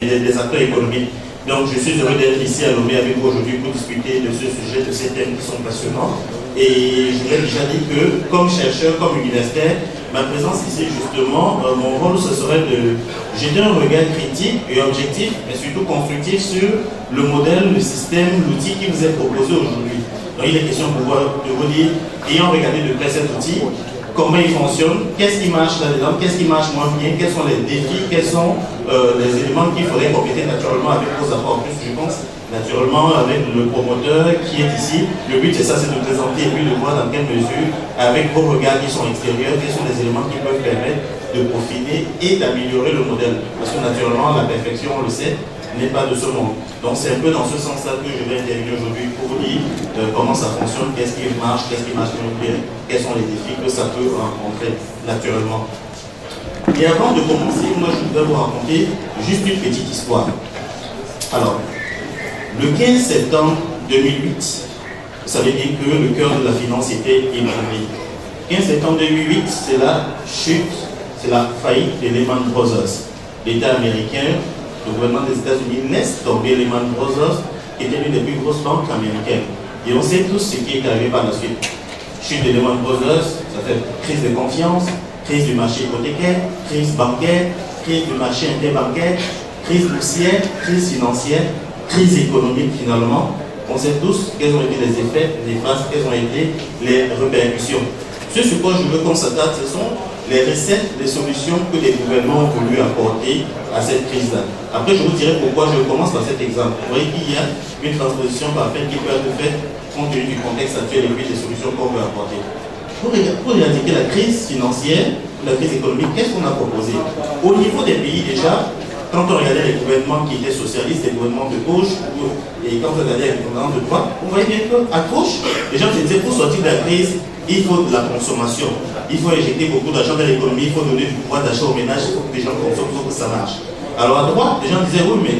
des acteurs économiques. Donc je suis heureux d'être ici à Lomé avec vous aujourd'hui pour discuter de ce sujet, de ces thèmes qui sont passionnants. Et je vous ai déjà dit que comme chercheur, comme universitaire, ma présence ici justement, mon rôle ce serait de jeter un regard critique et objectif, mais surtout constructif sur le modèle, le système, l'outil qui vous est proposé aujourd'hui. Donc il est question de vous dire, ayant regardé de près cet outil, comment il fonctionne, qu'est-ce qui marche là-dedans, qu'est-ce qui marche moins bien, quels sont les défis, quels sont les éléments qu'il faudrait compléter naturellement avec vos apports. En plus, je pense, naturellement, avec le promoteur qui est ici. Le but, c'est ça, c'est de présenter et puis de voir dans quelle mesure, avec vos regards qui sont extérieurs, quels sont les éléments qui peuvent permettre de profiter et d'améliorer le modèle. Parce que naturellement, la perfection, on le sait, n'est pas de ce monde. Donc c'est un peu dans ce sens-là que je vais intervenir aujourd'hui pour vous dire comment ça fonctionne, qu'est-ce qui marche moins bien, quels sont les défis que ça peut rencontrer naturellement. Et avant de commencer, moi je voudrais vous raconter juste une petite histoire. Alors, le 15 septembre 2008, vous savez bien que le cœur de la finance était ébranlé. 15 septembre 2008, c'est la chute, c'est la faillite de Lehman Brothers. L'État américain, le gouvernement des États-Unis laisse tomber Lehman Brothers, qui était l'une des plus grosses banques américaines. Et on sait tous ce qui est arrivé par la suite. Chute de Lehman Brothers, ça fait crise de confiance, crise du marché hypothécaire, crise bancaire, crise du marché interbancaire, crise boursière, crise financière, crise économique finalement. On sait tous quels ont été les effets néfastes, quelles ont été les répercussions. Ce sur quoi je veux qu'on s'attarde, ce sont les recettes, les solutions que les gouvernements ont voulu apporter à cette crise-là. Après, je vous dirai pourquoi je commence par cet exemple. Vous voyez qu'il y a une transposition parfaite qui peut être faite compte tenu du contexte actuel et puis des solutions qu'on veut apporter. Pour éradiquer la crise financière, la crise économique, qu'est-ce qu'on a proposé? Au niveau des pays déjà, quand on regardait les gouvernements qui étaient socialistes, les gouvernements de gauche, et quand on regardait les gouvernements de droite, on voyait bien qu'à gauche, les gens se disaient pour sortir de la crise, il faut de la consommation, il faut injecter beaucoup d'argent dans l'économie, il faut donner du pouvoir d'achat aux ménages, il faut que les gens consomment, il faut que ça marche. Alors à droite, les gens disaient oui, mais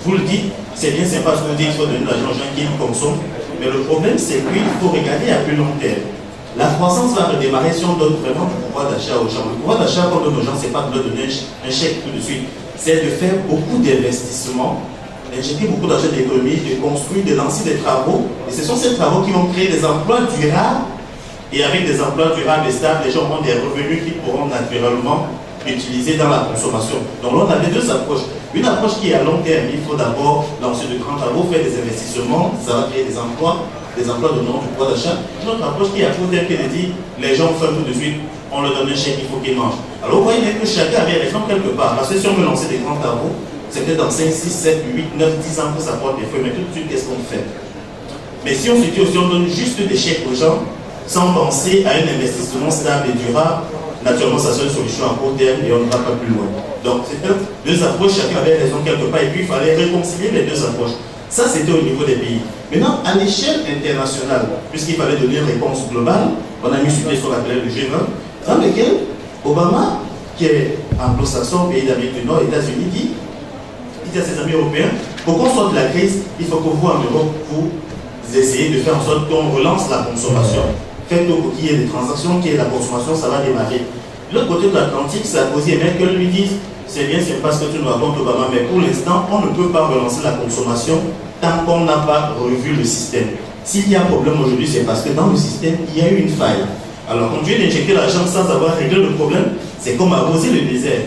vous le dites, c'est bien sympa ce que vous dites, il faut donner de l'argent aux gens qui consomment, mais le problème c'est qu'il faut regarder à plus long terme. La croissance va redémarrer si on donne vraiment du pouvoir d'achat aux gens. Le pouvoir d'achat qu'on donne aux gens, c'est pas de leur donner un chèque tout de suite, c'est de faire beaucoup d'investissements, d'injecter beaucoup d'argent dans l'économie, de construire, de lancer des travaux, et ce sont ces travaux qui vont créer des emplois durables. Et avec des emplois durables et stables, les gens auront des revenus qu'ils pourront naturellement utiliser dans la consommation. Donc là, on avait deux approches. Une approche qui est à long terme, il faut d'abord lancer de grands travaux, faire des investissements, ça va créer des emplois donnant du pouvoir d'achat. Une autre approche qui est à court terme, qui est de dire, les gens font tout de suite, on leur donne un chèque, il faut qu'ils mangent. Alors vous voyez bien que chacun avait raison quelque part, parce que si on veut lancer des grands travaux, c'est peut-être dans 5, 6, 7, 8, 9, 10 ans que ça porte des fruits, mais tout de suite, qu'est-ce qu'on fait? Mais si on se dit aussi, on donne juste des chèques aux gens, sans penser à un investissement stable et durable, naturellement ça sera une solution à court terme et on ne va pas plus loin. Donc c'est deux approches, chacun avait raison quelque part et puis il fallait réconcilier les deux approches. Ça c'était au niveau des pays. Maintenant à l'échelle internationale, puisqu'il fallait donner une réponse globale, on a mis sur pied ce qu'on appelait le G20, dans lequel Obama, qui est anglo-saxon, pays d'Amérique du Nord, États-Unis, dit à ses amis européens, pour qu'on sorte de la crise, il faut que vous en Europe, vous essayez de faire en sorte qu'on relance la consommation. Faites qu'il y ait des transactions, qu'il y ait la consommation, ça va démarrer. De l'autre côté de l'Atlantique, Sarkozy et Merkel lui disent c'est bien, c'est pas ce que tu nous racontes Obama, mais pour l'instant, on ne peut pas relancer la consommation tant qu'on n'a pas revu le système. S'il y a un problème aujourd'hui, c'est parce que dans le système, il y a eu une faille. Alors, quand tu viens d'injecter l'argent sans avoir réglé le problème, c'est comme arroser le désert.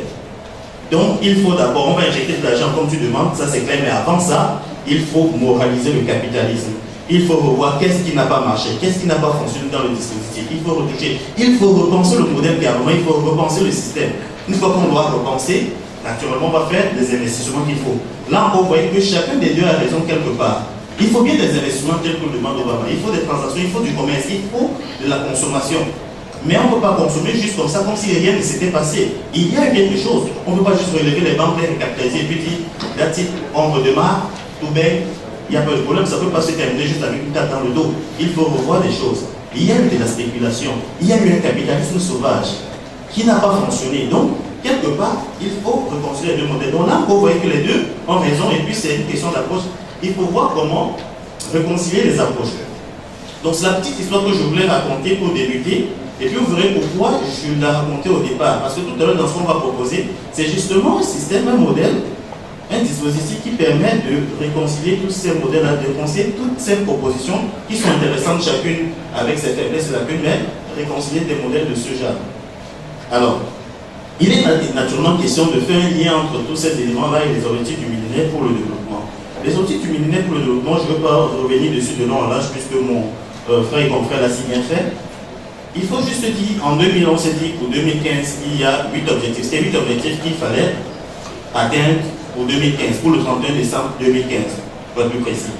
Donc, il faut d'abord, on va injecter de l'argent comme tu demandes, ça c'est clair, mais avant ça, il faut moraliser le capitalisme. Il faut revoir qu'est-ce qui n'a pas marché, qu'est-ce qui n'a pas fonctionné dans le dispositif. Il faut retoucher, il faut repenser le modèle gouvernement, il faut repenser le système. Une fois qu'on doit repenser, naturellement, on va faire les investissements qu'il faut. Là, on voit que chacun des deux a raison quelque part. Il faut bien des investissements tels que le demande Obama. Il faut des transactions, il faut du commerce, il faut de la consommation. Mais on ne peut pas consommer juste comme ça, comme si rien ne s'était passé. Il y a quelque chose. On ne peut pas juste relever les banques, les recapitaliser et puis dire, that's it, on redémarre, tout bête. Il n'y a pas de problème, ça ne peut pas se terminer juste avec une tête dans le dos. Il faut revoir des choses. Il y a eu de la spéculation, il y a eu un capitalisme sauvage qui n'a pas fonctionné. Donc, quelque part, il faut reconstruire les deux modèles. Donc là, vous voyez que les deux ont raison et puis c'est une question d'approche. Il faut voir comment réconcilier les approches. Donc c'est la petite histoire que je voulais raconter pour débuter. Et puis vous verrez pourquoi je l'ai raconté au départ. Parce que tout à l'heure, dans ce qu'on va proposer, c'est justement un système, un modèle un dispositif qui permet de réconcilier tous ces modèles-là, de réconcilier toutes ces propositions qui sont intéressantes chacune avec ses faiblesses et lacunes, mais réconcilier des modèles de ce genre. Alors, il est naturellement question de faire un lien entre tous ces éléments-là et les objectifs du millénaire pour le développement. Les objectifs du millénaire pour le développement, je ne veux pas revenir dessus de long en large puisque mon frère et confrère l'a si bien fait. Il faut juste dire, en 2000, on s'est dit qu'au 2015, il y a 8 objectifs. C'est 8 objectifs qu'il fallait atteindre pour 2015, pour le 31 décembre 2015, pour être plus précis.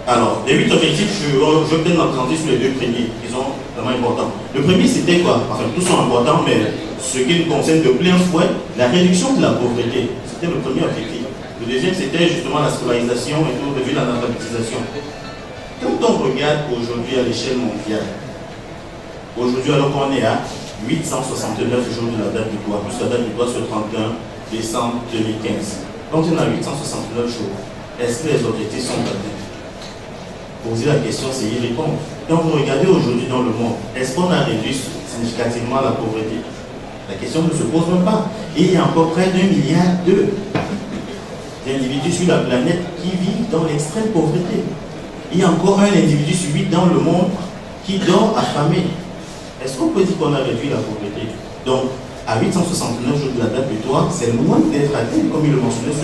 Alors, les 8 objectifs, je vais peut-être m'attendre sur les deux premiers, qui sont vraiment importants. Le premier, c'était quoi? Enfin, tous sont importants, mais ce qui nous concerne de plein fouet, la réduction de la pauvreté. C'était le premier objectif. Le deuxième, c'était justement la scolarisation et tout, de l'analphabétisation. Quand on regarde aujourd'hui à l'échelle mondiale, aujourd'hui, alors qu'on est à 869 jours de la date du droit, plus la date du droit sur le 31 décembre 2015. Quand on est à 869 jours, est-ce que les objectifs sont atteints? Poser la question, c'est y répondre. Quand vous regardez aujourd'hui dans le monde, est-ce qu'on a réduit significativement la pauvreté? La question ne se pose même pas. Et il y a encore près d'1,2 milliard d'individus sur la planète qui vivent dans l'extrême pauvreté. Il y a encore un individu sur 8 dans le monde qui dort affamé. Est-ce qu'on peut dire qu'on a réduit la pauvreté? Donc, à 869 jours de la date butoir, c'est loin d'être atteint, comme il le mentionnait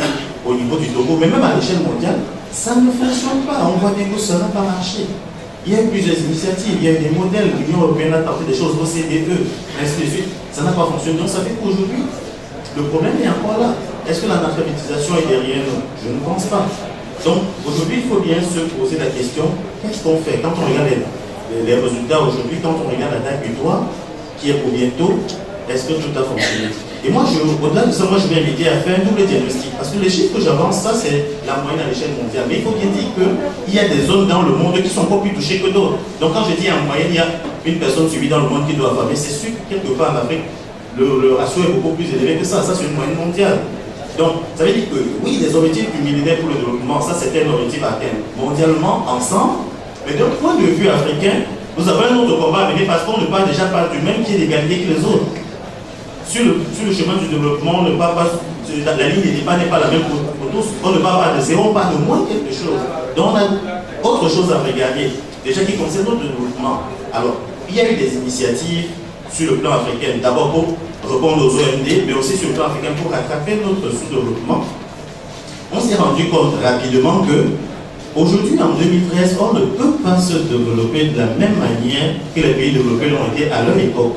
au niveau du Togo. Mais même à l'échelle mondiale, ça ne fonctionne pas. On voit bien que ça n'a pas marché. Il y a eu plusieurs initiatives, il y a eu des modèles, l'Union européenne a tenté des choses, OCDE, ainsi de suite. Ça n'a pas fonctionné. Donc, ça fait qu'aujourd'hui, le problème est encore là. Est-ce que l'analphabétisation est derrière nous? Je ne pense pas. Donc, aujourd'hui, il faut bien se poser la question, qu'est-ce qu'on fait quand on regarde les résultats aujourd'hui, quand on regarde la date butoir, qui est pour bientôt, est-ce que tout a fonctionné? Et moi, au-delà de ça, moi, je vais inviter à faire un double diagnostic. Parce que les chiffres que j'avance, ça, c'est la moyenne à l'échelle mondiale. Mais il faut bien dire qu'il y a des zones dans le monde qui sont encore plus touchées que d'autres. Donc, quand je dis en moyenne, il y a une personne sur 8 dans le monde qui doit affamer, c'est sûr que quelque part en Afrique, le ratio est beaucoup plus élevé que ça. Ça, c'est une moyenne mondiale. Donc, ça veut dire que, oui, les objectifs du millénaire pour le développement, ça, c'était un objectif à atteindre mondialement, ensemble. Mais d'un point de vue africain, nous avons un autre combat à mener parce qu'on ne parle déjà pas du même pied d'égalité que les autres. Sur le chemin du développement, on ne parle pas, la ligne de départ n'est pas la même pour tous. On ne parle pas de zéro, on parle de moins quelque chose. Donc on a autre chose à regarder, déjà qui concerne notre développement. Alors, il y a eu des initiatives sur le plan africain, d'abord pour répondre aux OMD, mais aussi sur le plan africain pour rattraper notre sous-développement. On s'est rendu compte rapidement que aujourd'hui, en 2013, on ne peut pas se développer de la même manière que les pays développés l'ont été à leur époque.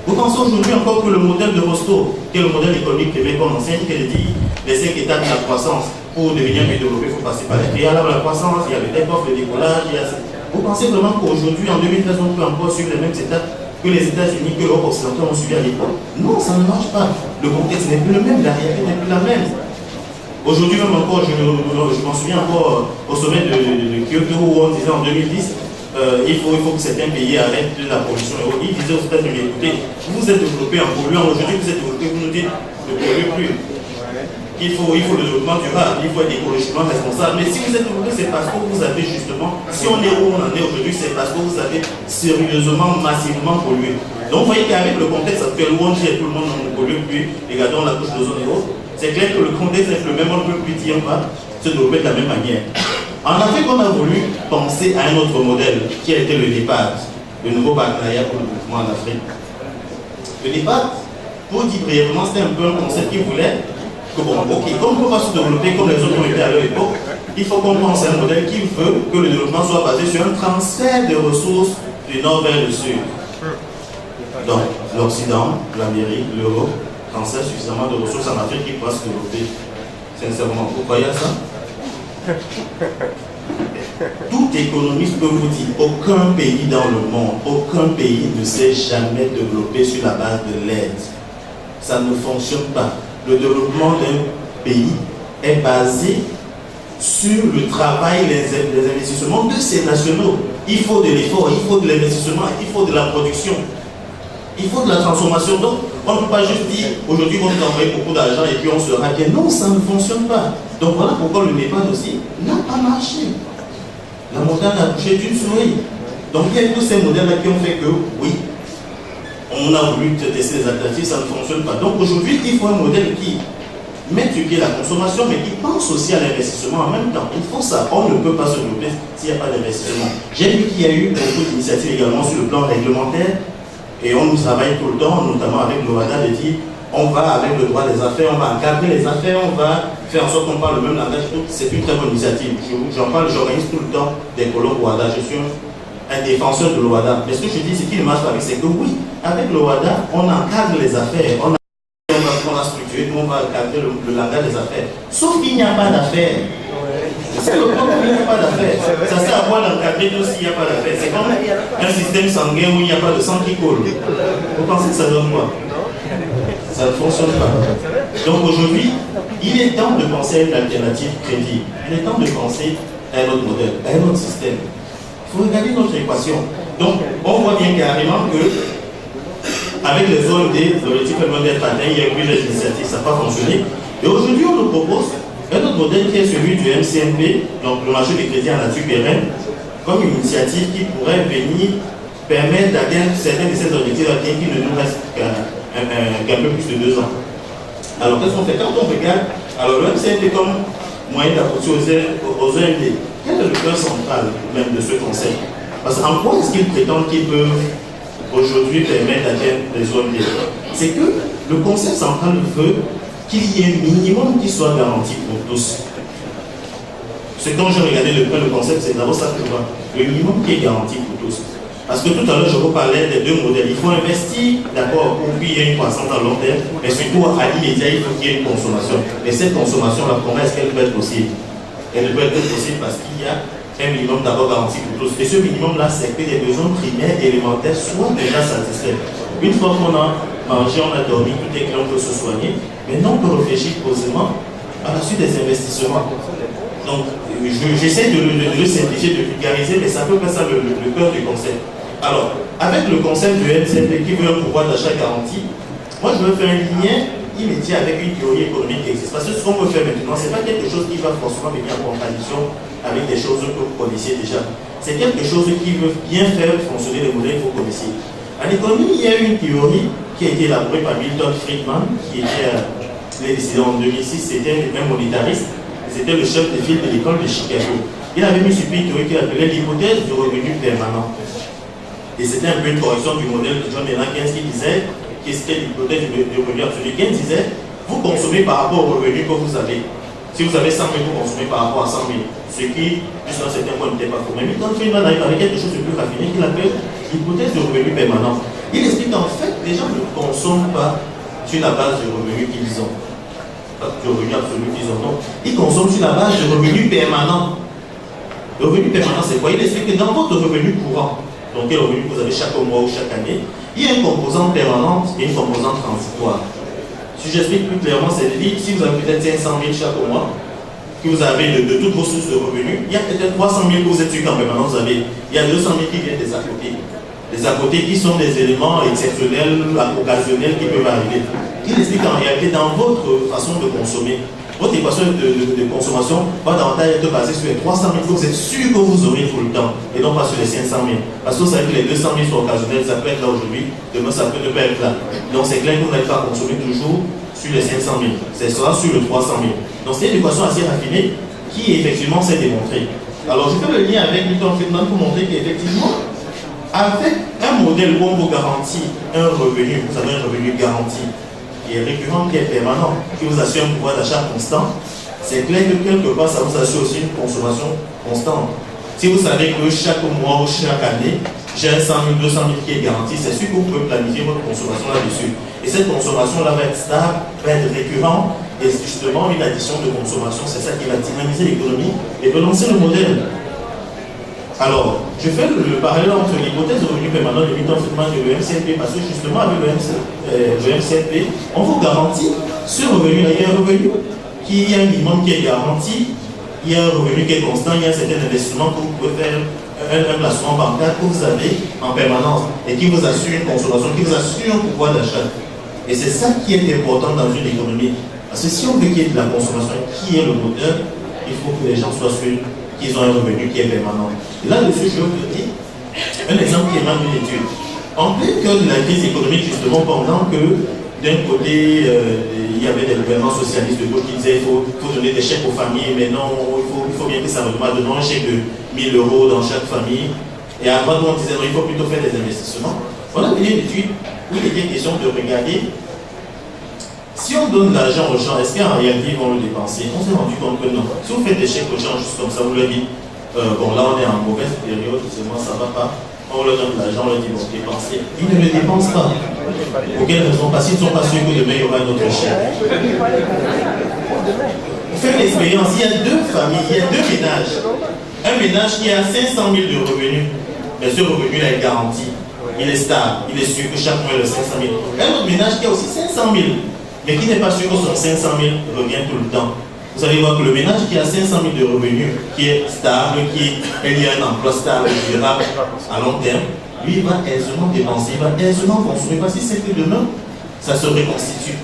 Vous pensez aujourd'hui encore que le modèle de Rostow, qui est le modèle économique privé qu'on enseigne, qui dit les 5 étapes de la croissance, pour devenir un pays développé, il faut passer par les pays. Alors la croissance, il y a le take-off, le décollage, Vous pensez vraiment qu'aujourd'hui, en 2013, on peut encore suivre les mêmes étapes que les États-Unis, que l'Europe occidentale ont suivi à l'époque? Non, ça ne marche pas. Le contexte n'est plus le même, la réalité n'est plus la même. Aujourd'hui même encore, je m'en souviens encore au sommet de Kyoto où on disait en 2010 il faut que certains pays arrêtent la pollution. Ils disaient aux États-Unis, écoutez, vous êtes développés en polluant, aujourd'hui vous êtes développés, vous nous dites ne polluez plus. Il faut le développement durable, il faut être écologiquement responsable. Mais si vous êtes développés, c'est parce que vous avez justement, si on est où on en est aujourd'hui, c'est parce que vous avez sérieusement, massivement pollué. Donc vous voyez qu'avec le contexte actuel où on dit tout le monde ne pollue plus, regardons la couche d'ozone et autres, c'est clair que le contexte est le même, on ne peut plus dire on va se développer de la même manière. En Afrique, on a voulu penser à un autre modèle qui a été le DEPAD, le nouveau partenariat pour le développement en Afrique. Le DEPAD, pour dire brièvement, c'était un peu un concept qui voulait que, bon, ok, comme on ne peut pas se développer comme les autres ont été à leur époque, il faut qu'on pense à un modèle qui veut que le développement soit basé sur un transfert de ressources du nord vers le sud. Donc, l'Occident, l'Amérique, l'Europe, transfèrent suffisamment de ressources en Afrique qui pourra se développer. Sincèrement, vous croyez à ça? Tout économiste peut vous dire aucun pays dans le monde, aucun pays ne s'est jamais développé sur la base de l'aide. Ça ne fonctionne pas. Le développement d'un pays est basé sur le travail, les investissements de ses nationaux. Il faut de l'effort, il faut de l'investissement, il faut de la production, il faut de la transformation. Donc, on ne peut pas juste dire aujourd'hui on nous envoie beaucoup d'argent et puis on sera bien. Non, ça ne fonctionne pas. Donc voilà pourquoi le NEPAD aussi n'a pas marché. La montagne a touché d'une souris. Donc il y a tous ces modèles-là qui ont fait que, oui, on a voulu tester les alternatives, ça ne fonctionne pas. Donc aujourd'hui, il faut un modèle qui mettent sur pied la consommation, mais qui pensent aussi à l'investissement en même temps. Il faut ça. On ne peut pas se développer s'il n'y a pas d'investissement. J'ai vu qu'il y a eu beaucoup d'initiatives également sur le plan réglementaire, et on nous travaille tout le temps, notamment avec l'OADA, de dire on va avec le droit des affaires, on va encadrer les affaires, on va faire en sorte qu'on parle le même langage. C'est une très bonne initiative. J'en parle, j'organise tout le temps des colloques OADA. Je suis un défenseur de l'OADA. Mais ce que je dis, ce qui ne marche pas avec, c'est que oui, avec l'OADA, on encadre les affaires, on a structuré, on va encadrer le langage des affaires. Sauf qu'il n'y a pas d'affaires. C'est le problème, il n'y a pas d'affaires. Ça sert à quoi d'encadrer tout s'il n'y a pas d'affaires? C'est comme un système sanguin où il n'y a pas de sang qui coule. Vous pensez que ça donne quoi? Ça ne fonctionne pas. Donc aujourd'hui, il est temps de penser à une alternative crédible. Il est temps de penser à un autre modèle, à un autre système. Il faut regarder notre équation. Donc, on voit bien carrément que avec les OMD, les objectifs alimentaires atteints, il y a eu plusieurs initiatives, ça n'a pas fonctionné. Et aujourd'hui, on nous propose un autre modèle qui est celui du MCNP, donc le marché des crédits en nature pérenne, comme une initiative qui pourrait venir permettre d'atteindre certains de ces objectifs atteints qui ne nous restent qu'un peu plus de 2 ans. Alors, qu'est-ce qu'on fait? Quand on regarde, alors le MCNP comme moyen d'apporter aux OMD, quel est le cœur central même de ce concept? Parce qu'en quoi est-ce qu'ils prétendent qu'ils peuvent aujourd'hui permettre d'atteindre les OMD? C'est que le concept central veut qu'il y ait un minimum qui soit garanti pour tous. Ce quand j'ai regardé le concept, c'est d'abord ça que je vois. Le minimum qui est garanti pour tous. Parce que tout à l'heure, je vous parlais des 2 modèles. Il faut investir, d'accord, pour qu'il y ait une croissance à long terme, mais surtout à l'immédiat, il faut qu'il y ait une consommation. Et cette consommation-là, comment est-ce qu'elle peut être possible? Elle ne peut être possible parce qu'il y a un minimum d'abord garanti pour tous. Et ce minimum-là, c'est que les besoins primaires et élémentaires soient déjà satisfaits. Une fois qu'on a mangé, on a dormi, tout est clair, on peut se soigner. Maintenant, on peut réfléchir posément à la suite des investissements. Donc, j'essaie de le simplifier, de vulgariser, mais c'est un peu ça le cœur du concept. Alors, avec le concept du MCNP qui veut un pouvoir d'achat garanti, moi je veux faire un lien immédiat avec une théorie économique qui existe. Parce que ce qu'on peut faire maintenant, ce n'est pas quelque chose qui va forcément venir en contradiction avec des choses que vous connaissiez déjà. C'est quelque chose qui veut bien faire fonctionner les modèles que vous connaissiez. En économie, il y a une théorie qui a été élaborée par Milton Friedman, qui était décidé en 2006, c'était un monétariste, c'était le chef de file de l'école de Chicago. Il avait mis sur pied une théorie qu'il appelait l'hypothèse du revenu permanent. Et c'était un peu une correction du modèle de John Maynard Keynes qui disait, que c'était l'hypothèse du revenu absolu. Keynes disait, vous consommez par rapport au revenu que vous avez. Si vous avez 100 000, vous consommez par rapport à 100 000. Ce qui, jusqu'à un certain point, n'était pas faux. Mais Milton Friedman arrive avec quelque chose de plus raffiné qu'il appelle l'hypothèse du revenu permanent. Il explique qu'en fait, les gens ne consomment pas sur la base du revenu qu'ils ont. Pas du revenu absolu qu'ils ont. Non. Ils consomment sur la base du revenu permanent. Le revenu permanent, c'est quoi? Il explique que dans votre revenu courant, donc quel revenu que vous avez chaque mois ou chaque année, il y a une composante permanente et une composante transitoire. Si j'explique plus clairement, c'est de dire, si vous avez peut-être 500 000 chaque mois, que vous avez de toutes vos sources de revenus, il y a peut-être 300 000 que vous êtes sûr qu'en permanence vous avez. Il y a 200 000 qui viennent des à côté. Les à côté qui sont des éléments exceptionnels, occasionnels qui peuvent arriver. Il explique qu'en réalité, dans votre façon de consommer, votre équation de consommation va davantage être basée sur les 300 000 que vous êtes sûr que vous aurez tout le temps, et non pas sur les 500 000. Parce que vous savez que les 200 000 sont occasionnels, ça peut être là aujourd'hui, demain ça peut ne pas être là. Donc c'est clair que vous n'allez pas consommer toujours sur les 500 000, ce sera sur le 300 000. Donc c'est une équation assez raffinée qui effectivement s'est démontrée. Alors je fais le lien avec Milton Friedman pour montrer qu'effectivement, avec un modèle où on vous garantit un revenu, vous avez un revenu garanti, qui est récurrent, qui est permanent, qui vous assure un pouvoir d'achat constant, c'est clair que quelque part, ça vous assure aussi une consommation constante. Si vous savez que chaque mois ou chaque année, j'ai un 100 000, 200 000 qui est garanti, c'est sûr que vous pouvez planifier votre consommation là-dessus. Et cette consommation-là va être stable, va être récurrente, et justement, une addition de consommation, c'est ça qui va dynamiser l'économie et relancer le modèle. Alors, je fais le parallèle entre l'hypothèse de revenu permanent de Milton Friedman et le MCNP, parce que justement, avec le MCNP, on vous garantit ce revenu-là. Il y a un revenu qui a un minimum qui est garanti, il y a un revenu qui est constant, il y a un certain investissement que vous pouvez faire, un placement bancaire que vous avez en permanence et qui vous assure une consommation, qui vous assure un pouvoir d'achat. Et c'est ça qui est important dans une économie. Parce que si on veut qu'il y ait de la consommation, qui est le moteur, il faut que les gens soient sûrs qu'ils ont un revenu qui est permanent. Et là-dessus, je veux vous dire un exemple qui est même d'une étude. En plein cœur de la crise économique, justement, pendant que d'un côté, il y avait des gouvernements socialistes de gauche qui disaient qu'il faut donner des chèques aux familles, mais non, il faut bien que ça redemande, donnons un chèque de 1000 euros dans chaque famille. Et à droite, on disait non, il faut plutôt faire des investissements. On a fait une étude où il était question de regarder si on donne de l'argent aux gens, est-ce qu'en réalité ils vont le dépenser? On s'est rendu compte que non. Si vous faites des chèques aux gens juste comme ça, vous leur dites, bon là on est en mauvaise période, seulement ça ne va pas. On leur donne de l'argent, on leur dit bon, dépensez. Ils ne le dépensent pas. Pour quelle raison? Parce qu'ils ne sont pas sûrs que demain il y aura un autre chèque. Vous faites l'expérience, il y a deux familles, il y a deux ménages. Un ménage qui a 500 000 de revenus, mais ce revenu-là est garanti. Il est stable, il est sûr que chaque mois il a 500 000. Un autre ménage qui a aussi 500 000. Mais qui n'est pas sûr que son 500 000 revient tout le temps. Vous allez voir que le ménage qui a 500 000 de revenus, qui est stable, qui a un emploi stable, durable, à long terme, lui, il va aisément dépenser, il va aisément consommer, parce qu'il sait que demain, ça se reconstitue.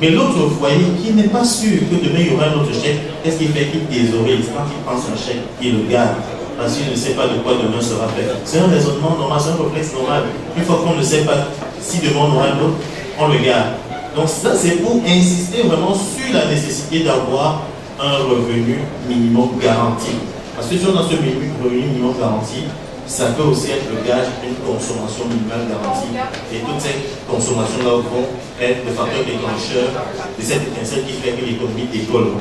Mais l'autre foyer, qui n'est pas sûr que demain, il y aura un autre chèque, qu'est-ce qu'il fait? Il thésaurise. Quand il prend son chèque, il le garde. Parce qu'il ne sait pas de quoi demain sera fait. C'est un raisonnement normal, c'est un réflexe normal. Une fois qu'on ne sait pas si demain on aura un autre, on le garde. Donc ça, c'est pour insister vraiment sur la nécessité d'avoir un revenu minimum garanti. Parce que si on a ce revenu minimum garanti, ça peut aussi être le gage d'une consommation minimale garantie. Et toutes ces consommations-là vont être le facteur déclencheur de cette étincelle qui fait que l'économie décolle.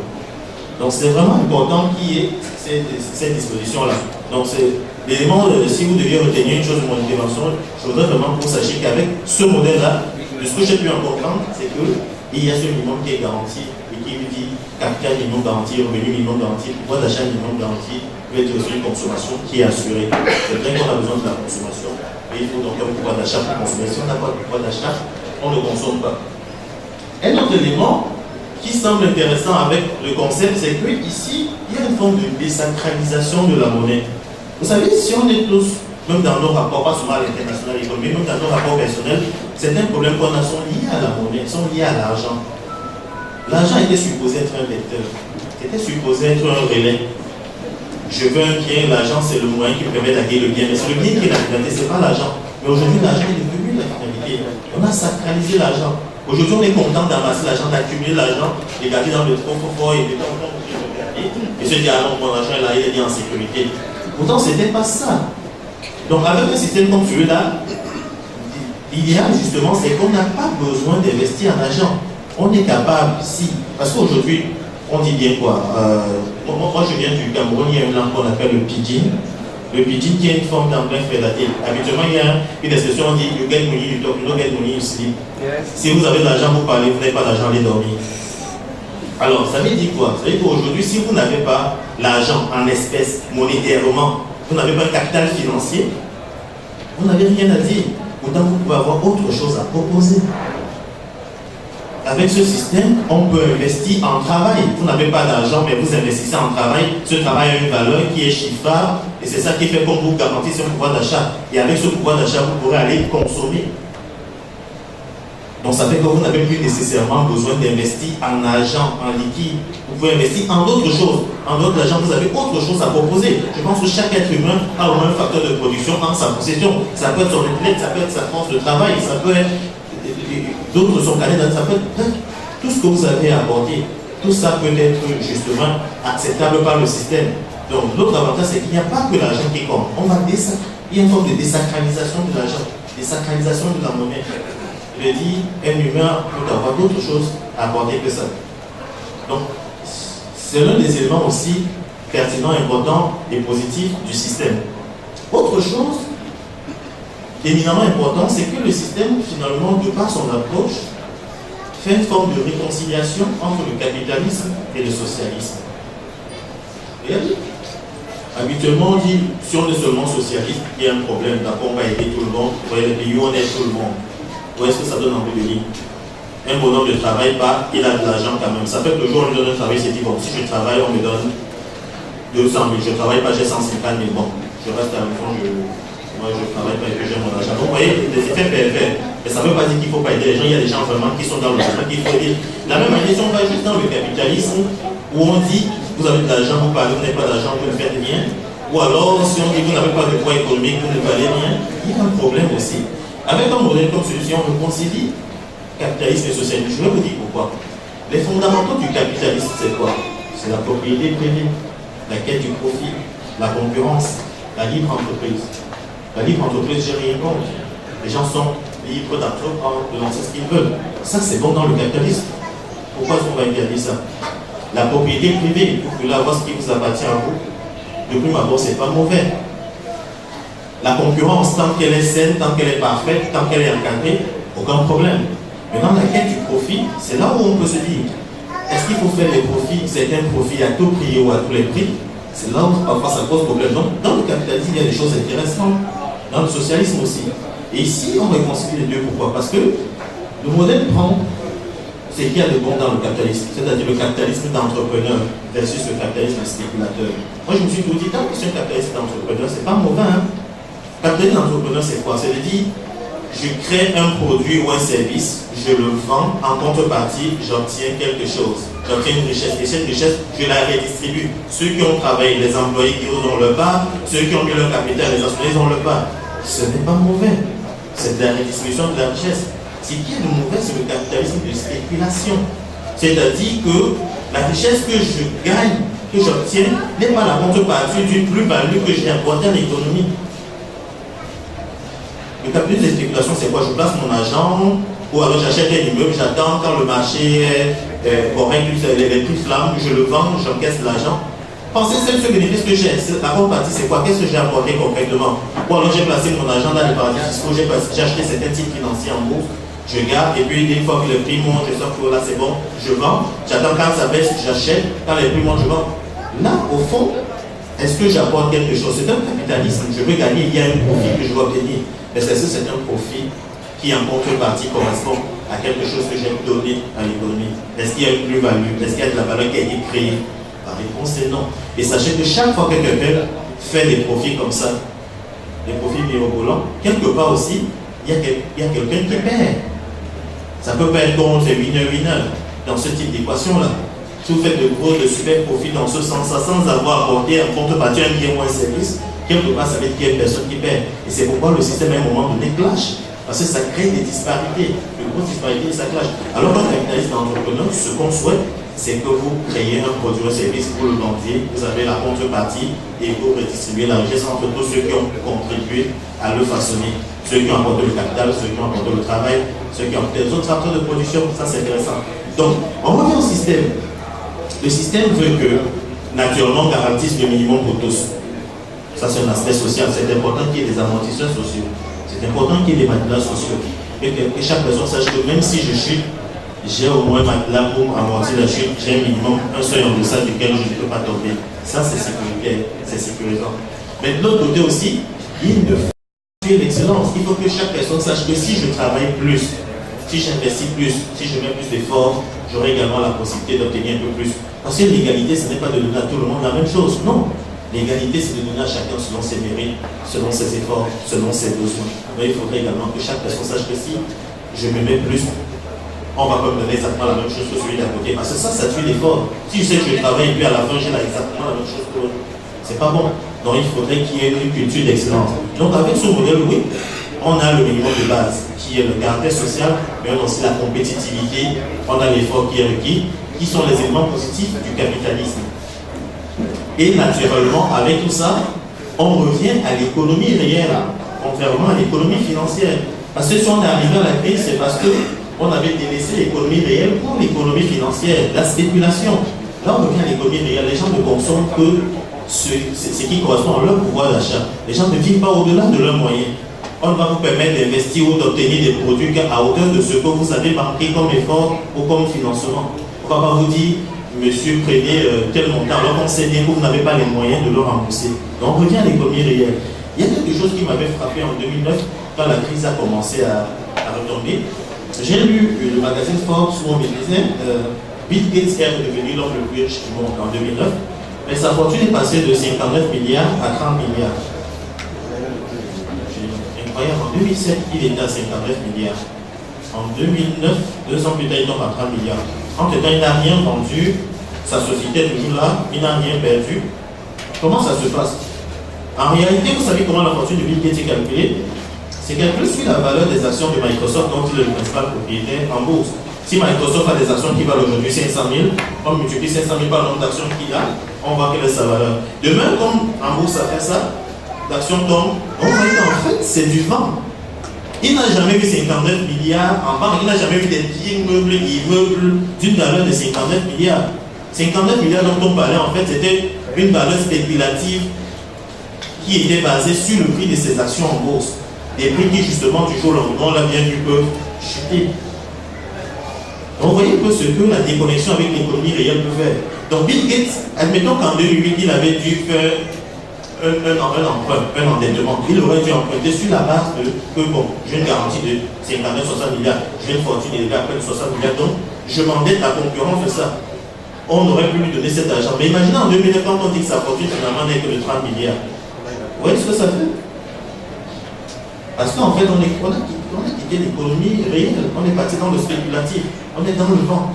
Donc c'est vraiment important qu'il y ait cette disposition-là. Donc c'est l'élément, si vous deviez retenir une chose de mon intervention, je voudrais vraiment que vous sachiez qu'avec ce modèle-là, de ce que j'ai pu en comprendre, c'est qu'il y a ce minimum qui est garanti et qui lui dit capital minimum garanti, revenu minimum garanti, pouvoir d'achat minimum garanti, peut être aussi une consommation qui est assurée. C'est vrai qu'on a besoin de la consommation, mais il faut donc un pouvoir d'achat pour consommer. Si on n'a pas de pouvoir d'achat, on ne consomme pas. Un autre élément qui semble intéressant avec le concept, c'est qu'ici, il y a une forme de désacralisation de la monnaie. Vous savez, si on est tous, même dans nos rapports, pas seulement à l'international économique, même dans nos rapports personnels, certains problèmes qu'on a sont liés à la monnaie, sont liés à l'argent. L'argent était supposé être un vecteur, c'était supposé être un relais. Je veux un bien, l'argent c'est le moyen qui me permet d'acquérir le bien, mais c'est le bien qui est la finalité, ce n'est pas l'argent. Mais aujourd'hui, l'argent est devenu la finalité. On a sacralisé l'argent. Aujourd'hui, on est content d'amasser l'argent, d'accumuler l'argent, de garder dans le fort et de regarder, et se dire, ah non, mon argent là, il est bien en sécurité. Pourtant, ce n'était pas ça. Donc avec un système comme celui-là, l'idéal justement, c'est qu'on n'a pas besoin d'investir en argent. On est capable, si, parce qu'aujourd'hui, on dit bien quoi, moi je viens du Cameroun, il y a une langue qu'on appelle le pidgin. Le pidgin qui est une forme d'anglais prédaté. Habituellement, il y a une expression, on dit you get money, you talk, you don't get money, you sleep. Yes. Si vous avez de l'argent, vous parlez, vous n'avez pas d'argent, allez dormir. Alors, ça veut dire quoi? Ça veut dire qu'aujourd'hui, si vous n'avez pas l'argent en espèces, monétairement, vous n'avez pas un capital financier, vous n'avez rien à dire. Pourtant, vous pouvez avoir autre chose à proposer. Avec ce système, on peut investir en travail. Vous n'avez pas d'argent, mais vous investissez en travail. Ce travail a une valeur qui est chiffrable et c'est ça qui fait qu'on vous garantit ce pouvoir d'achat. Et avec ce pouvoir d'achat, vous pourrez aller consommer. Donc ça fait que vous n'avez plus nécessairement besoin d'investir en argent, en liquide. Vous pouvez investir en d'autres choses. En d'autres argent, vous avez autre chose à proposer. Je pense que chaque être humain a au moins un facteur de production en sa possession. Ça peut être son intellect, ça peut être sa force de travail, ça peut être d'autres sont calés dans ça peut être tout ce que vous avez apporté. Tout ça peut être justement acceptable par le système. Donc l'autre avantage, c'est qu'il n'y a pas que l'argent qui compte. Il y a une forme de désacralisation de l'argent, désacralisation de la monnaie. Je dis, un humain peut avoir d'autres choses à apporter que ça. Donc, c'est l'un des éléments aussi pertinents, importants et positifs du système. Autre chose, éminemment important, c'est que le système, finalement, de par son approche, fait une forme de réconciliation entre le capitalisme et le socialisme. Et habituellement, on dit, si on est seulement socialiste, il y a un problème, d'accord, on va aider tout le monde, vous voyez, les pays où on aide tout le monde. Où est-ce que ça donne envie de vivre? Un bonhomme ne travaille pas, il a de l'argent quand même. Ça fait que le jour où on lui donne un travail, il s'est dit, bon, si je travaille, on me donne 200 000. Je ne travaille pas, j'ai 150 000. Bon, je reste à la maison, moi je ne travaille pas et que j'ai mon argent. Donc vous voyez, des effets pervers. Mais ça ne veut pas dire qu'il ne faut pas aider les gens. Il y a des gens vraiment qui sont dans le système qu'il faut aider. De la même manière, si on va juste dans le capitalisme, où on dit, vous avez de l'argent, vous parlez, vous n'avez pas d'argent, vous ne faites rien. Ou alors, si on dit, vous n'avez pas de poids économique, vous ne valez rien, il y a un problème aussi. Avec un modèle comme celui-ci, on réconcilie. capitalisme et socialisme. Je vais vous dire pourquoi. Les fondamentaux du capitalisme, c'est quoi? C'est la propriété privée, la quête du profit, la concurrence, la libre entreprise. La libre entreprise, j'ai rien contre. Les gens sont libres d'entreprendre, de lancer ce qu'ils veulent. Ça, c'est bon dans le capitalisme. Pourquoi est-ce qu'on va interdire ça? La propriété privée, vous pouvez avoir ce qui vous appartient à vous. De prime abord, c'est pas mauvais. La concurrence, tant qu'elle est saine, tant qu'elle est parfaite, tant qu'elle est encadrée, aucun problème. Mais dans la quête du profit, c'est là où on peut se dire, est-ce qu'il faut faire des profits, certains profits à tout prix ou à tous les prix? C'est là où parfois ça pose problème. Donc, dans le capitalisme, il y a des choses intéressantes. Dans le socialisme aussi. Et ici, on réconcilie les deux. Pourquoi? Parce que le modèle prend ce qu'il y a de bon dans le capitalisme, c'est-à-dire le capitalisme d'entrepreneur versus le capitalisme spéculateur. Moi, je me suis tout dit, tant que c'est un capitalisme d'entrepreneur, c'est pas mauvais. Hein? Le capitalisme d'entrepreneur, c'est quoi? C'est de dire, je crée un produit ou un service, je le vends, en contrepartie, j'obtiens quelque chose. J'obtiens une richesse. Et cette richesse, je la redistribue. Ceux qui ont travaillé, les employés qui ont leur part, ceux qui ont mis leur capital, les assurés ont leur part. Ce n'est pas mauvais. C'est de la redistribution de la richesse. Ce qui est le mauvais, c'est le capitalisme de spéculation. C'est-à-dire que la richesse que je gagne, que j'obtiens, n'est pas la contrepartie d'une plus-value que j'ai apportée à l'économie. Le capitalisme de spéculation, c'est quoi? Je place mon argent, ou alors j'achète un immeuble, j'attends quand le marché est correct, les prix flamment, je le vends, j'encaisse l'argent. Pensez ce bénéfice que j'ai. La contrepartie, c'est quoi? Qu'est-ce que j'ai apporté concrètement? Ou alors j'ai placé mon argent dans les paradis fiscaux, j'ai acheté certains titres financiers en bourse, je garde, et puis une fois que le prix monte, je sors que là c'est bon, je vends, j'attends quand ça baisse, j'achète, quand les prix montent, je vends. Là, au fond, est-ce que j'apporte quelque chose? C'est un capitalisme, je veux gagner, il y a un profit que je veux obtenir. Mais est-ce que c'est un profit qui en contrepartie correspond à quelque chose que j'ai donné à l'économie? Est-ce qu'il y a une plus-value? Est-ce qu'il y a de la valeur qui a été créée? La réponse est non. Et sachez que chaque fois que quelqu'un fait des profits comme ça, des profits mirobolants, quelque part aussi, il y a quelqu'un qui perd. Ça peut pas être contre winner-winner dans ce type d'équation-là. Si vous faites de super profits dans ce sens-là, sans avoir apporté en contrepartie un bien ou un service, quelque part, ça veut dire qu'il y a une personne qui perd. Et c'est pourquoi le système, à un moment donné, clash. Parce que ça crée des disparités. De grosses disparités, ça clash. Alors, dans le capitalisme d'entrepreneur, ce qu'on souhaite, c'est que vous créez un produit ou un service, vous le vendiez, vous avez la contrepartie et vous redistribuez la richesse entre tous ceux qui ont contribué à le façonner. Ceux qui ont apporté le capital, ceux qui ont apporté le travail, ceux qui ont apporté les autres facteurs de production. Ça, c'est intéressant. Donc, on revient au système. Le système veut que, naturellement, on garantisse le minimum pour tous. Ça, c'est un aspect social. C'est important qu'il y ait des amortisseurs sociaux. C'est important qu'il y ait des matelas sociaux. Et que chaque personne sache que même si je chute, j'ai au moins un matelas pour amortir la chute. J'ai un minimum, un seuil en deçà duquel je ne peux pas tomber. Ça, c'est sécuritaire. C'est sécurisant. Mais de l'autre côté aussi, il ne faut pas l'excellence. Il faut que chaque personne sache que si je travaille plus, si j'investis plus, si je mets plus d'efforts, j'aurai également la possibilité d'obtenir un peu plus. Parce que l'égalité, ce n'est pas de donner à tout le monde la même chose. Non. L'égalité, c'est de donner à chacun selon ses mérites, selon ses efforts, selon ses besoins. Mais il faudrait également que chaque personne sache que si je me mets plus, on va pas me donner exactement la même chose que celui d'à côté. Parce que ça tue l'effort. Si je sais que je travaille et puis à la fin, j'ai exactement la même chose que l'autre, c'est pas bon. Donc il faudrait qu'il y ait une culture d'excellence. Donc avec ce modèle, oui, on a le minimum de base, qui est le caractère social, mais on a aussi la compétitivité, on a l'effort qui est requis, qui sont les éléments positifs du capitalisme. Et naturellement, avec tout ça, on revient à l'économie réelle, contrairement à l'économie financière. Parce que si on est arrivé à la crise, c'est parce qu'on avait délaissé l'économie réelle pour l'économie financière, la spéculation. Là, on revient à l'économie réelle. Les gens ne consomment que ce qui correspond à leur pouvoir d'achat. Les gens ne vivent pas au-delà de leurs moyens. On va vous permettre d'investir ou d'obtenir des produits à hauteur de ce que vous avez marqué comme effort ou comme financement. On ne va pas vous dire, monsieur, prenez tel montant, alors qu'on sait bien que vous n'avez pas les moyens de le rembourser. Donc, on revient à l'économie réelle. Il y a quelque chose qui m'avait frappé en 2009, quand la crise a commencé à retomber. J'ai lu le magazine Forbes où on me disait Bill Gates est devenu l'homme le plus riche du monde en 2009, mais sa fortune est passée de 59 milliards à 30 milliards. Incroyable, en 2007, il était à 59 milliards. En 2009, 2 ans plus tard, il tombe à 30 milliards. Entre-temps, il n'a rien vendu, sa société est toujours là, il n'a rien perdu. Comment ça se passe? En réalité, vous savez comment la fortune de Bill Gates est calculée? c'est calculé sur la valeur des actions de Microsoft dont il est le principal propriétaire en bourse. Si Microsoft a des actions qui valent aujourd'hui 500 000, on multiplie 500 000 par le nombre d'actions qu'il a, on voit quelle est sa valeur. Demain, comme en bourse ça fait ça, l'actions tombent, on voit qu'en fait c'est du vent. Il n'a jamais vu 59 milliards en banque, il n'a jamais vu des immeubles d'une valeur de 59 milliards. 59 milliards dont on parlait, en fait, c'était une valeur spéculative qui était basée sur le prix de ces actions en bourse. Des prix qui, justement, du jour au lendemain, on l'a bien vu, peuvent chuter. Donc, vous voyez un peu ce que la déconnexion avec l'économie réelle peut faire. Donc, Bill Gates, admettons qu'en 2008, il avait dû faire un emprunt, un endettement. Il aurait dû emprunter sur la base de que, bon, j'ai une garantie de 59-60 milliards, j'ai une fortune élevée à près de 60 milliards, donc je m'endette, la concurrence de ça. On aurait pu lui donner cet argent. Mais imaginez en 2009, quand on dit que sa fortune finalement n'est que de 30 milliards. Vous voyez ce que ça fait? Parce qu'en fait, on a quitté l'économie réelle, on est parti dans le spéculatif, on est dans le vent.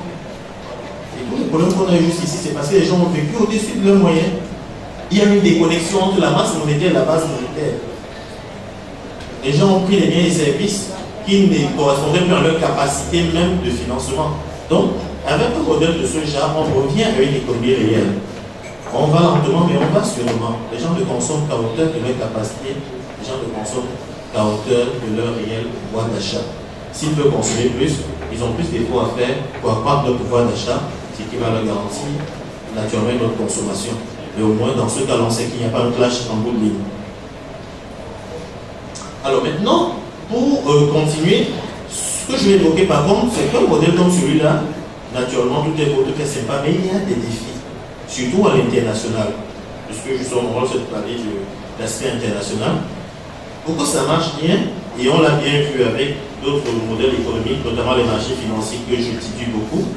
Et tout le problème qu'on a eu juste ici, c'est parce que les gens ont vécu au-dessus de leurs moyens. Il y a une déconnexion entre la masse monétaire et la base monétaire. Les gens ont pris les biens et services qui ne correspondaient plus à leur capacité même de financement. Donc, avec un modèle de ce genre, on revient à une économie réelle. On va lentement, mais on va sûrement. Les gens ne consomment qu'à hauteur de leur capacité, les gens ne consomment qu'à hauteur de leur réel pouvoir d'achat. S'ils veulent consommer plus, ils ont plus d'efforts à faire pour accroître leur pouvoir d'achat, ce qui va leur garantir naturellement notre consommation. Mais au moins, dans ce cas-là, on sait qu'il n'y a pas un clash en bout de ligne. Alors maintenant, pour continuer, ce que je vais évoquer par contre, c'est qu'un modèle comme celui-là, naturellement, tout est beau, tout est sympa, mais il y a des défis, surtout à l'international, puisque justement, on va se parler de l'aspect international. Pour que ça marche bien, et on l'a bien vu avec d'autres modèles économiques, notamment les marchés financiers que j'étudie beaucoup.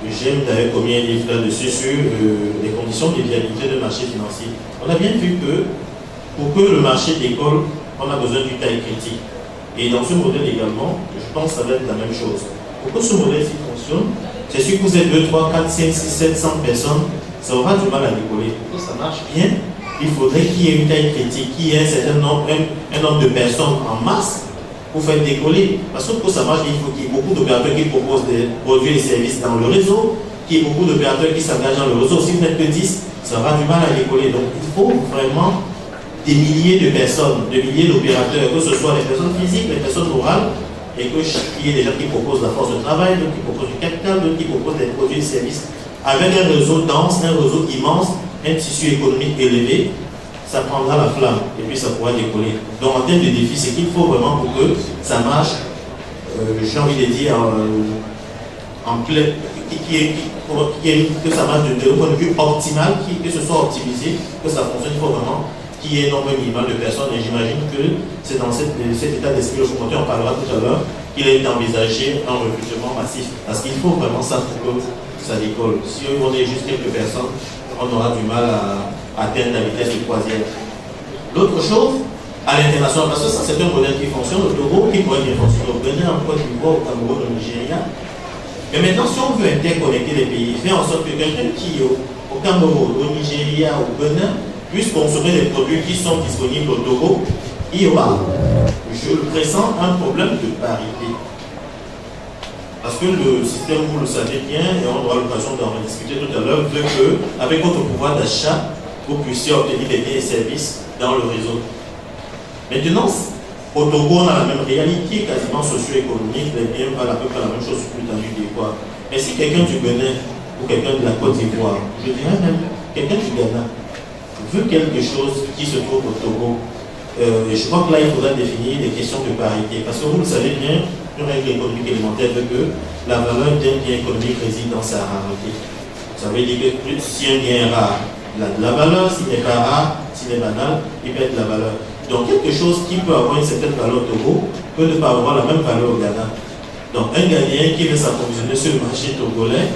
J'aime d'ailleurs combien il livre là-dessus sur les conditions de viabilité de marché financier. On a bien vu que pour que le marché décolle, on a besoin d'une taille critique. Et dans ce modèle également, je pense que ça va être la même chose. Pour que ce modèle-ci fonctionne, c'est sûr que vous êtes 2, 3, 4, 5, 6, 700 personnes, ça aura du mal à décoller. Pour que ça marche bien, il faudrait qu'il y ait une taille critique, qu'il y ait un certain nombre, un nombre de personnes en masse pour faire décoller. Parce que pour que ça marche, il faut qu'il y ait beaucoup d'opérateurs qui proposent des produits et services dans le réseau, qu'il y ait beaucoup d'opérateurs qui s'engagent dans le réseau. Si vous n'êtes que 10, ça aura du mal à décoller. Donc il faut vraiment des milliers de personnes, des milliers d'opérateurs, que ce soit les personnes physiques, les personnes morales, et qu'il y ait des gens qui proposent la force de travail, d'autres qui proposent du capital, d'autres qui proposent des produits et services. Avec un réseau dense, un réseau immense, un tissu économique élevé, ça prendra la flamme et puis ça pourra décoller. Donc en termes de défi, c'est qu'il faut vraiment pour que ça marche, j'ai envie de dire, en plein, que ça marche de point de vue optimal, que ce soit optimisé, que ça fonctionne. Il faut vraiment qu'il y ait un nombre minimal de personnes, et j'imagine que c'est dans cet état d'esprit, on parlera tout à l'heure, qu'il est envisagé un recrutement massif. Parce qu'il faut vraiment ça pour que ça décolle. Si on est juste quelques personnes, on aura du mal à atteindre la vitesse de croisière. L'autre chose, à l'international, parce que ça c'est un modèle qui fonctionne, au Togo, qui pourrait bien fonctionner au Bénin, en Côte d'Ivoire, au Cameroun, au Nigeria. Mais maintenant, si on veut interconnecter les pays, faire en sorte que quelqu'un qui est au Cameroun, au Nigeria, au Bénin, puisse consommer des produits qui sont disponibles au Togo, il y aura, je le pressens, un problème de parité. Parce que le système, vous le savez bien, et on aura l'occasion d'en discuter tout à l'heure, veut qu'avec votre pouvoir d'achat, vous puissiez obtenir des biens et services dans le réseau. Maintenant, au Togo, on a la même réalité, quasiment socio-économique, les biens valent à peu près la même chose sur l'étendue des quoi. Mais si quelqu'un du Bénin ou quelqu'un de la Côte d'Ivoire, je dirais même quelqu'un du Ghana, veut quelque chose qui se trouve au Togo, je crois que là, il faudra définir des questions de parité. Parce que vous le savez bien, une règle économique élémentaire veut que la valeur d'un bien économique réside dans sa rareté. Ça veut dire que si un bien est rare, il a de la valeur, s'il n'est pas rare, s'il est banal, il perd de la valeur. Donc quelque chose qui peut avoir une certaine valeur au Togo peut ne pas avoir la même valeur au Ghana. Donc un Ghanéen qui veut s'approvisionner sur le marché togolais,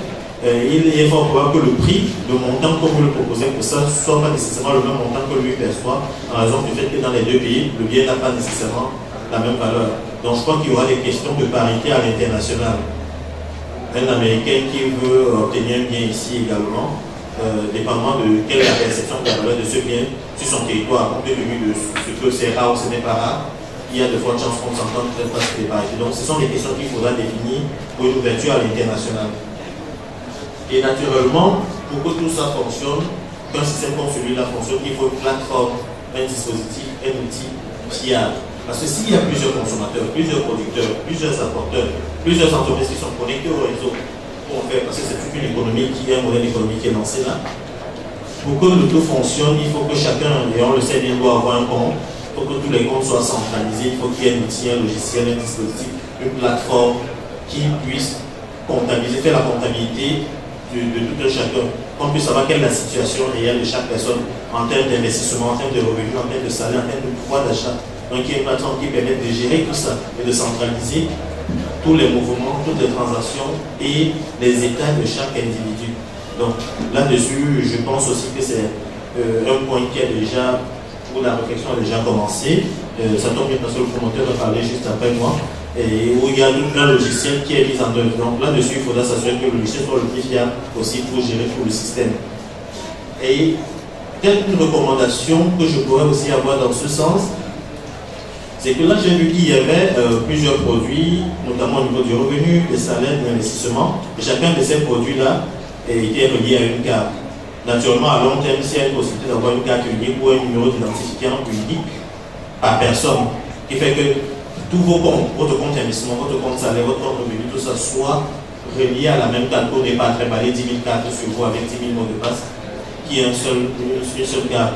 il est fort probable que le prix, le montant que vous le proposez pour ça, ne soit pas nécessairement le même montant que lui perçoit, en raison du fait que dans les deux pays, le bien n'a pas nécessairement la même valeur. Donc je crois qu'il y aura des questions de parité à l'international. Un Américain qui veut obtenir un bien ici également, dépendamment de quelle est la perception de la valeur de ce bien sur son territoire, compte tenu de ce que c'est rare ou ce n'est pas rare, il y a de fortes chances qu'on s'entende peut-être pas sur les parties. Donc ce sont des questions qu'il faudra définir pour une ouverture à l'international. Et naturellement, pour que tout ça fonctionne, qu'un système comme celui-là fonctionne, il faut une plateforme, un dispositif, un outil fiable. Parce que s'il y a plusieurs consommateurs, plusieurs producteurs, plusieurs apporteurs, plusieurs entreprises qui sont connectées au réseau, pour faire, parce que c'est toute une économie qui est un modèle économique qui est lancé là, pour que le tout fonctionne, il faut que chacun, et on le sait bien, doit avoir un compte, il faut que tous les comptes soient centralisés, il faut qu'il y ait un outil, un logiciel, un dispositif, une plateforme qui puisse comptabiliser, faire la comptabilité de tout un chacun, qu'on puisse savoir quelle est la situation réelle de chaque personne en termes d'investissement, en termes de revenus, en termes de salaire, en termes de pouvoir d'achat. Donc il y a une plateforme qui permet de gérer tout ça et de centraliser tous les mouvements, toutes les transactions et les états de chaque individu. Donc là-dessus, je pense aussi que c'est un point qui est déjà, où la réflexion a déjà commencé. Ça tombe bien parce que le promoteur va parler juste après moi. Et où il y a un logiciel qui est mis en œuvre. Donc là-dessus, il faudra s'assurer que le logiciel soit le plus fiable possible pour gérer tout le système. Et quelques recommandations que je pourrais aussi avoir dans ce sens, c'est que là j'ai vu qu'il y avait plusieurs produits, notamment au niveau du revenu, des salaires, de l'investissement, et chacun de ces produits-là était relié à une carte. Naturellement, à long terme, s'il y a une possibilité d'avoir une carte unique ou un numéro d'identifiant unique par personne, qui fait que tous vos comptes, votre compte investissement, votre compte salaire, votre compte revenu, tout ça soit relié à la même carte pour ne pas trimballer 10 000 cartes sur vous avec 10 000 mots de passe, qui est une seule carte.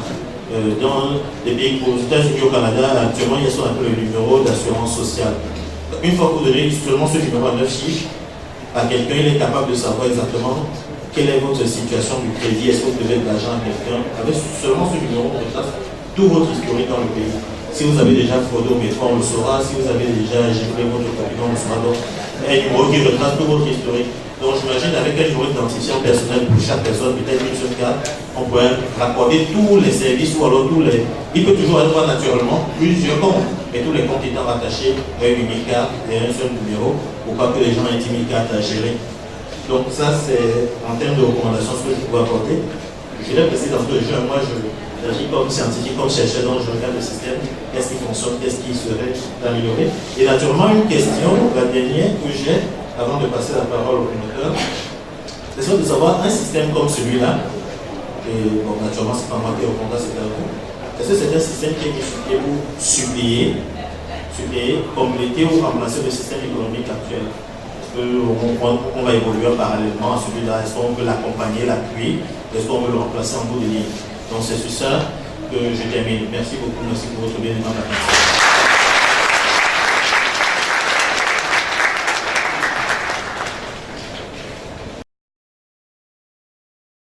Dans les pays aux États-Unis, au Canada, actuellement, il y a ce qu'on appelle le numéro d'assurance sociale. Une fois que vous donnez seulement ce numéro à 9 chiffres à quelqu'un, il est capable de savoir exactement quelle est votre situation du crédit, est-ce que vous devez de l'argent à quelqu'un. Avec seulement ce numéro, on retrace tout votre historique dans le pays. Si vous avez déjà fraudé au métro, on le saura. Si vous avez déjà giflé votre capital, on le saura. Donc, un numéro qui retrace tout votre historique. Donc, j'imagine avec un numéro d'identifiant personnel pour chaque personne, peut-être une seule carte, on pourrait raccorder tous les services ou alors tous les. Il peut toujours avoir naturellement plusieurs comptes, mais tous les comptes étant rattachés à une unique carte et à un seul numéro, pour pas que les gens aient 10 000 cartes à gérer. Donc, ça, c'est en termes de recommandations ce que je pourrais apporter. Je l'ai précisé dans ce jeu, moi, j'agis comme scientifique, comme chercheur, donc je regarde le système, qu'est-ce qui fonctionne, qu'est-ce qui serait amélioré. Et naturellement, une question, la dernière que j'ai, avant de passer la parole au promoteur, c'est de savoir un système comme celui-là, et bon, naturellement, c'est pas moi qui répondra, c'est à vous. Est-ce que c'est un système qui est expliqué pour suppléer, compléter ou remplacer le système économique actuel? Est-ce qu'on va évoluer parallèlement à celui-là? Est-ce qu'on veut l'accompagner, l'appuyer? Est-ce qu'on veut le remplacer en bout de ligne? Donc c'est sur ça que je termine. Merci beaucoup, merci pour votre bien-aimable attention.